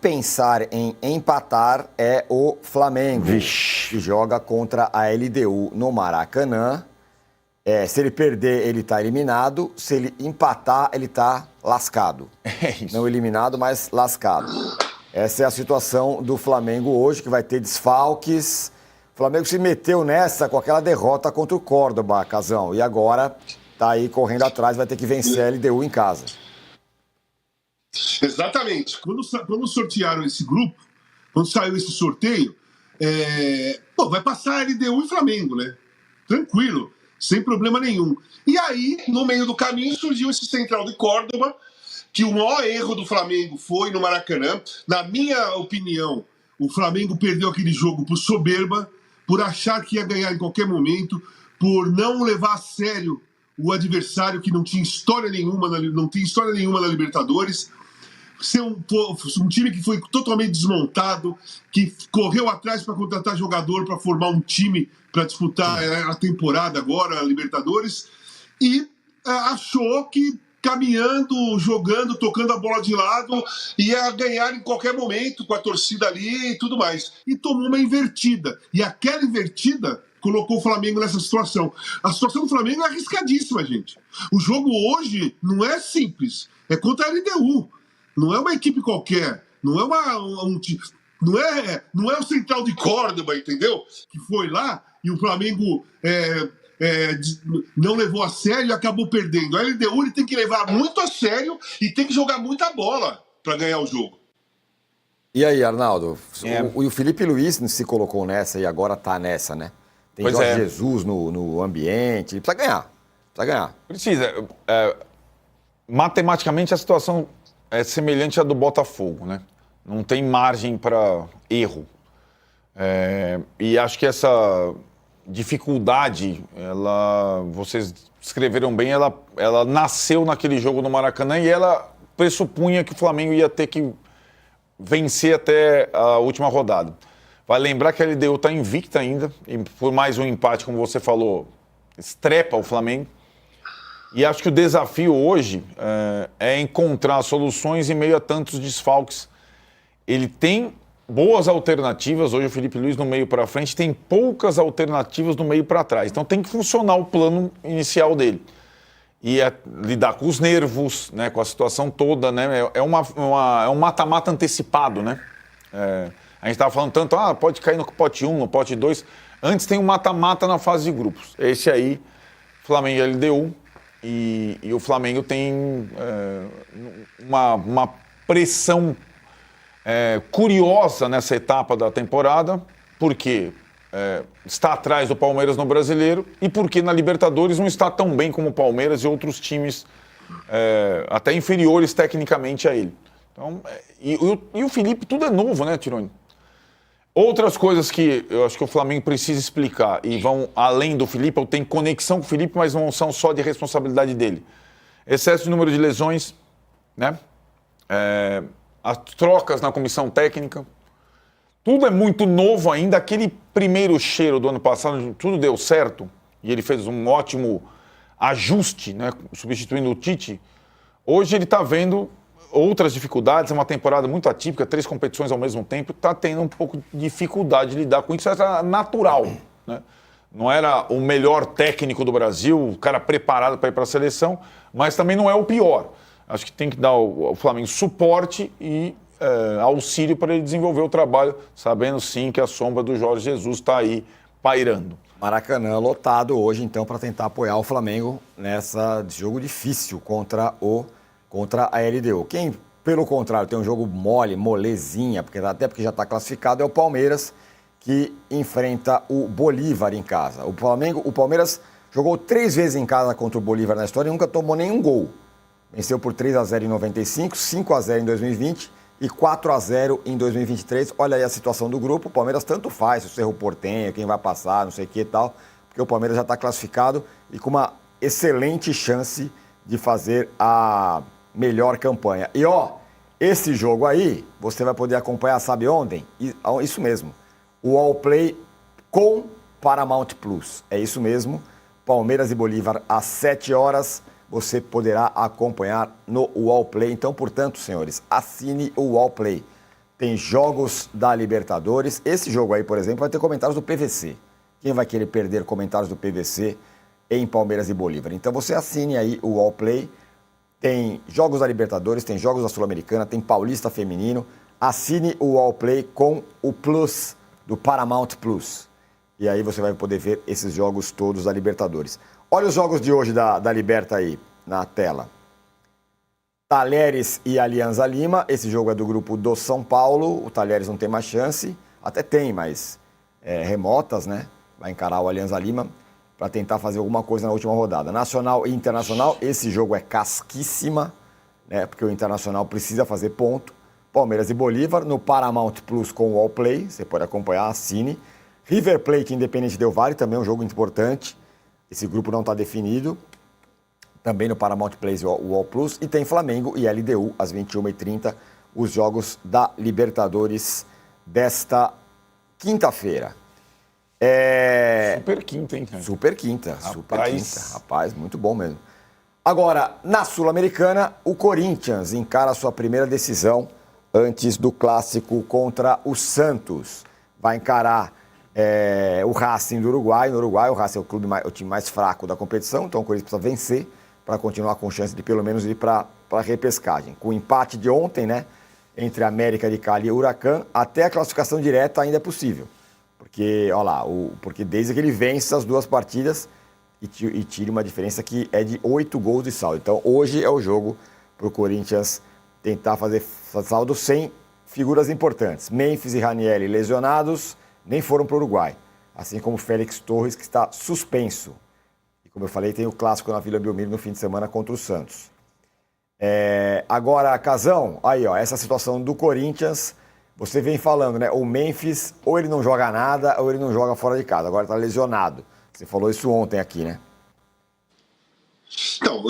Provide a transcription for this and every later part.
pensar em empatar é o Flamengo, Vixe. que joga contra a LDU no Maracanã. Se ele perder, ele está eliminado. Se ele empatar, ele está lascado. É isso. Não eliminado, mas lascado. Essa é a situação do Flamengo hoje, que vai ter desfalques. O Flamengo se meteu nessa com aquela derrota contra o Córdoba, Casão. E agora está aí correndo atrás, vai ter que vencer a LDU em casa. Exatamente. Quando sortearam esse grupo, quando saiu esse sorteio, vai passar LDU e Flamengo, né? Tranquilo, sem problema nenhum. E aí, no meio do caminho, surgiu esse Central de Córdoba, que o maior erro do Flamengo foi no Maracanã. Na minha opinião, o Flamengo perdeu aquele jogo por soberba, por achar que ia ganhar em qualquer momento, por não levar a sério o adversário que não tinha história nenhuma na Libertadores. Ser um time que foi totalmente desmontado, que correu atrás para contratar jogador para formar um time para disputar a temporada agora, a Libertadores, e achou que caminhando, jogando, tocando a bola de lado, ia ganhar em qualquer momento com a torcida ali e tudo mais. E tomou uma invertida. E aquela invertida colocou o Flamengo nessa situação. A situação do Flamengo é arriscadíssima, gente. O jogo hoje não é simples. É contra a LDU. Não é uma equipe qualquer. Não é não é o Central de Córdoba, entendeu? Que foi lá e o Flamengo não levou a sério e acabou perdendo. A LDU ele tem que levar muito a sério e tem que jogar muita bola para ganhar o jogo. E aí, Arnaldo? O Felipe Luiz se colocou nessa e agora tá nessa, né? Tem Jorge Jesus no ambiente. Precisa ganhar. Precisa. Matematicamente, a situação é semelhante à do Botafogo, né? Não tem margem para erro. E acho que essa dificuldade, vocês descreveram bem, ela nasceu naquele jogo no Maracanã e ela pressupunha que o Flamengo ia ter que vencer até a última rodada. Vai lembrar que a LDU está invicta ainda, e por mais um empate, como você falou, estrepa o Flamengo. E acho que o desafio hoje é encontrar soluções em meio a tantos desfalques. Ele tem boas alternativas, hoje o Felipe Luiz no meio para frente, tem poucas alternativas no meio para trás. Então tem que funcionar o plano inicial dele. E lidar com os nervos, né, com a situação toda, né? É um mata-mata antecipado, né? A gente estava falando tanto, pode cair no pote 1, no pote 2. Antes tem um mata-mata na fase de grupos. Esse aí, Flamengo e LDU. E o Flamengo tem uma pressão curiosa nessa etapa da temporada, porque está atrás do Palmeiras no Brasileiro e porque na Libertadores não está tão bem como o Palmeiras e outros times até inferiores tecnicamente a ele. Então, e o Felipe, tudo é novo, né, Tironi? Outras coisas que eu acho que o Flamengo precisa explicar e vão além do Felipe, ou tem conexão com o Felipe, mas não são só de responsabilidade dele. Excesso de número de lesões, né? As trocas na comissão técnica. Tudo é muito novo ainda. Aquele primeiro cheiro do ano passado, tudo deu certo e ele fez um ótimo ajuste, né, substituindo o Tite. Hoje ele está vendo outras dificuldades, é uma temporada muito atípica, 3 competições ao mesmo tempo, está tendo um pouco de dificuldade de lidar com isso, era natural, né? Não era o melhor técnico do Brasil, o cara preparado para ir para a seleção, mas também não é o pior. Acho que tem que dar ao Flamengo suporte e auxílio para ele desenvolver o trabalho, sabendo sim que a sombra do Jorge Jesus está aí pairando. Maracanã lotado hoje, então, para tentar apoiar o Flamengo nessa jogo difícil contra a LDU. Quem, pelo contrário, tem um jogo molezinha, até porque já está classificado, é o Palmeiras, que enfrenta o Bolívar em casa. O Palmeiras jogou 3 vezes em casa contra o Bolívar na história e nunca tomou nenhum gol. Venceu por 3-0 em 95, 5-0 em 2020 e 4-0 em 2023. Olha aí a situação do grupo. O Palmeiras tanto faz, o Cerro Porteño, quem vai passar, não sei o que e tal, porque o Palmeiras já está classificado e com uma excelente chance de fazer a melhor campanha. E esse jogo aí, você vai poder acompanhar, sabe ontem? Isso mesmo, o Allplay com Paramount Plus. É isso mesmo, Palmeiras e Bolívar às 7 horas, você poderá acompanhar no Allplay. Então, portanto, senhores, assine o Allplay. tem jogos da Libertadores. Esse jogo aí, por exemplo, vai ter comentários do PVC. Quem vai querer perder comentários do PVC em Palmeiras e Bolívar? Então você assine aí o Allplay. Tem jogos da Libertadores, tem jogos da Sul-Americana, tem Paulista Feminino. Assine o Allplay com o Plus do Paramount Plus. E aí você vai poder ver esses jogos todos da Libertadores. Olha os jogos de hoje da Liberta aí na tela. Talheres e Alianza Lima. Esse jogo é do grupo do São Paulo. O Talheres não tem mais chance. Até tem, mas remotas, né? Vai encarar o Alianza Lima para tentar fazer alguma coisa na última rodada. Nacional e Internacional, esse jogo é casquíssima, né? Porque o Internacional precisa fazer ponto. Palmeiras e Bolívar, no Paramount Plus com o Allplay, você pode acompanhar, assine. River Plate e Independente Del Valle, também é um jogo importante. Esse grupo não está definido. Também no Paramount Plus o All Plus. E tem Flamengo e LDU, às 21h30, os jogos da Libertadores desta quinta-feira. Super quinta, hein, cara? Super quinta, super Rapaz. quinta. Rapaz, muito bom mesmo. Agora, na Sul-Americana, o Corinthians encara a sua primeira decisão antes do clássico contra o Santos. Vai encarar o Racing do Uruguai. No Uruguai, o Racing é o time mais fraco da competição, então o Corinthians precisa vencer para continuar com chance de pelo menos ir para a repescagem. Com o empate de ontem, né, entre América de Cali e Huracan, até a classificação direta ainda é possível. Porque, olha lá, porque desde que ele vence as duas partidas e tire uma diferença que é de 8 gols de saldo. Então, hoje é o jogo para o Corinthians tentar fazer saldo sem figuras importantes. Memphis e Ranieri lesionados, nem foram para o Uruguai. Assim como Félix Torres, que está suspenso. E como eu falei, tem o clássico na Vila Belmiro no fim de semana contra o Santos. Agora, Casão, aí ó, essa situação do Corinthians, você vem falando, né? O Memphis, ou ele não joga nada, ou ele não joga fora de casa. Agora está lesionado. Você falou isso ontem aqui, né? Então,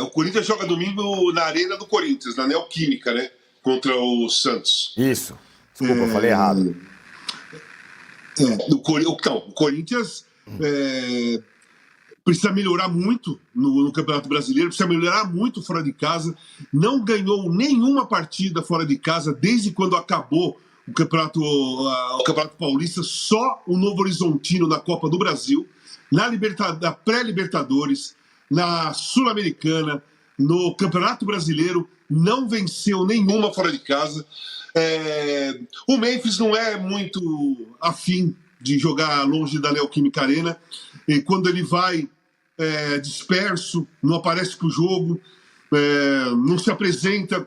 o Corinthians joga domingo na Arena do Corinthians, na Neoquímica, né? Contra o Santos. Isso. Desculpa, eu falei errado. O Corinthians precisa melhorar muito no Campeonato Brasileiro, precisa melhorar muito fora de casa. Não ganhou nenhuma partida fora de casa desde quando acabou o Campeonato Paulista, só o Novo Horizontino na Copa do Brasil, na pré-Libertadores, na Sul-Americana, no Campeonato Brasileiro, não venceu nenhuma fora de casa. O Memphis não é muito afim de jogar longe da Neoquímica Arena, e quando ele vai disperso, não aparece para o jogo, não se apresenta,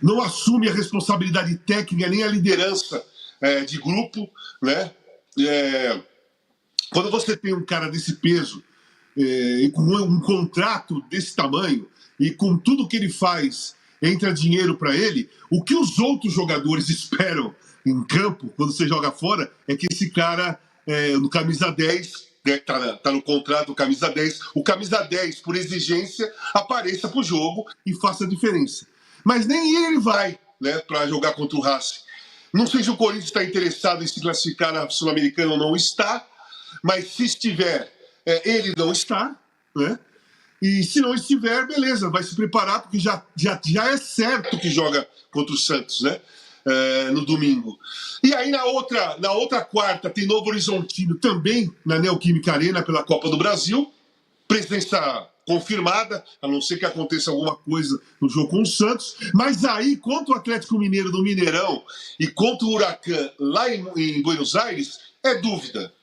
não assume a responsabilidade técnica nem a liderança de grupo, né? Quando você tem um cara desse peso e com um contrato desse tamanho e com tudo que ele faz entra dinheiro para ele, o que os outros jogadores esperam em campo, quando você joga fora, é que esse cara, no camisa 10, né, tá no contrato do camisa 10, o camisa 10, por exigência, apareça pro jogo e faça a diferença. Mas nem ele vai, né, para jogar contra o Racing. Não sei se o Corinthians está interessado em se classificar na Sul-Americana ou não está, mas se estiver, ele não está, né? E se não estiver, beleza, vai se preparar, porque já é certo que joga contra o Santos, né? No domingo. E aí na outra quarta tem Novo Horizontino também na Neoquímica Arena pela Copa do Brasil, presença confirmada, a não ser que aconteça alguma coisa no jogo com o Santos, mas aí contra o Atlético Mineiro do Mineirão e contra o Huracan lá em Buenos Aires, é dúvida.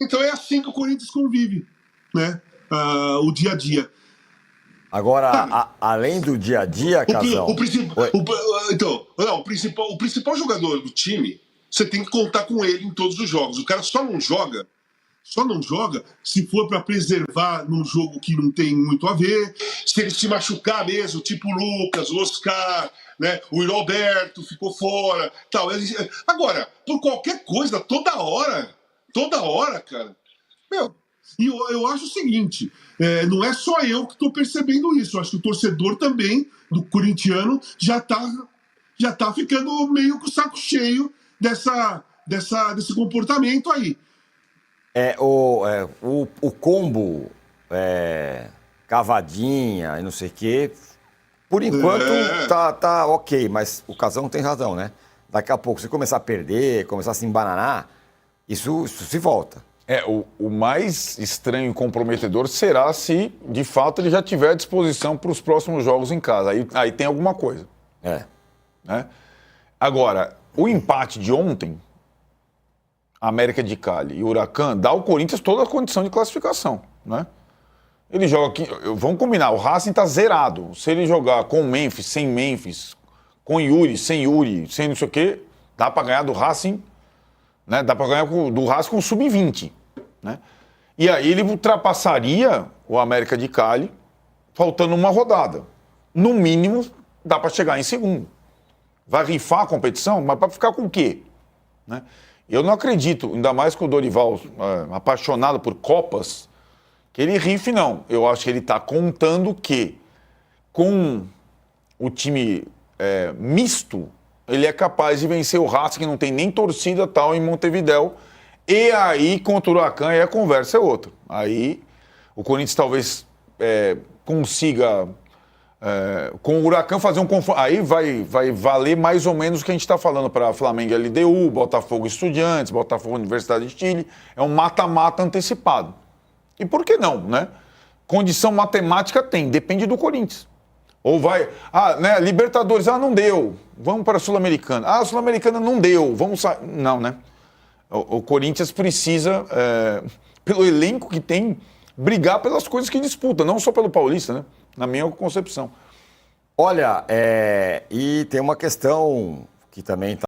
Então é assim que o Corinthians convive, né? O dia a dia. Agora, além do dia a dia, Casão... O principal jogador do time, você tem que contar com ele em todos os jogos. O cara só não joga se for para preservar num jogo que não tem muito a ver, se ele se machucar mesmo, tipo o Lucas, o Oscar, né? O Roberto ficou fora, tal. Agora, por qualquer coisa, toda hora, cara, meu... E eu acho o seguinte, não é só eu que estou percebendo isso, eu acho que o torcedor também, do corintiano, já tá ficando meio com o saco cheio desse comportamento aí. O combo cavadinha e não sei o quê, por enquanto tá ok, mas o Casão tem razão, né? daqui a pouco, se começar a perder, começar a se embananar, isso se volta. O mais estranho e comprometedor será se, de fato, ele já tiver à disposição para os próximos jogos em casa. Aí tem alguma coisa. Né? Agora, o empate de ontem, América de Cali e Huracan, dá ao Corinthians toda a condição de classificação. Né? Ele joga aqui, vamos combinar, o Racing está zerado. Se ele jogar com Memphis, sem Memphis, com Yuri, sem não sei o quê, dá para ganhar do Racing. Né? Dá para ganhar do Racing com o sub-20. Né? E aí ele ultrapassaria o América de Cali, faltando uma rodada. No mínimo, dá para chegar em segundo. Vai rifar a competição, mas para ficar com o quê? Né? Eu não acredito, ainda mais com o Dorival apaixonado por Copas, que ele rife, não. Eu acho que ele está contando que com o time misto, ele é capaz de vencer o Racing, que não tem nem torcida tal, em Montevidéu. E aí, contra o Huracan, aí a conversa é outra. Aí o Corinthians talvez consiga, com o Huracan, fazer um confronto. Aí vai valer mais ou menos o que a gente está falando para Flamengo e LDU, Botafogo Estudiantes, Botafogo Universidade de Chile. É um mata-mata antecipado. E por que não, né? Condição matemática tem, depende do Corinthians. Ou vai, né, Libertadores, não deu, vamos para a Sul-Americana. A Sul-Americana não deu, vamos sair. Não, né? O Corinthians precisa, pelo elenco que tem, brigar pelas coisas que disputa, não só pelo Paulista, né? Na minha concepção. Olha, e tem uma questão que também está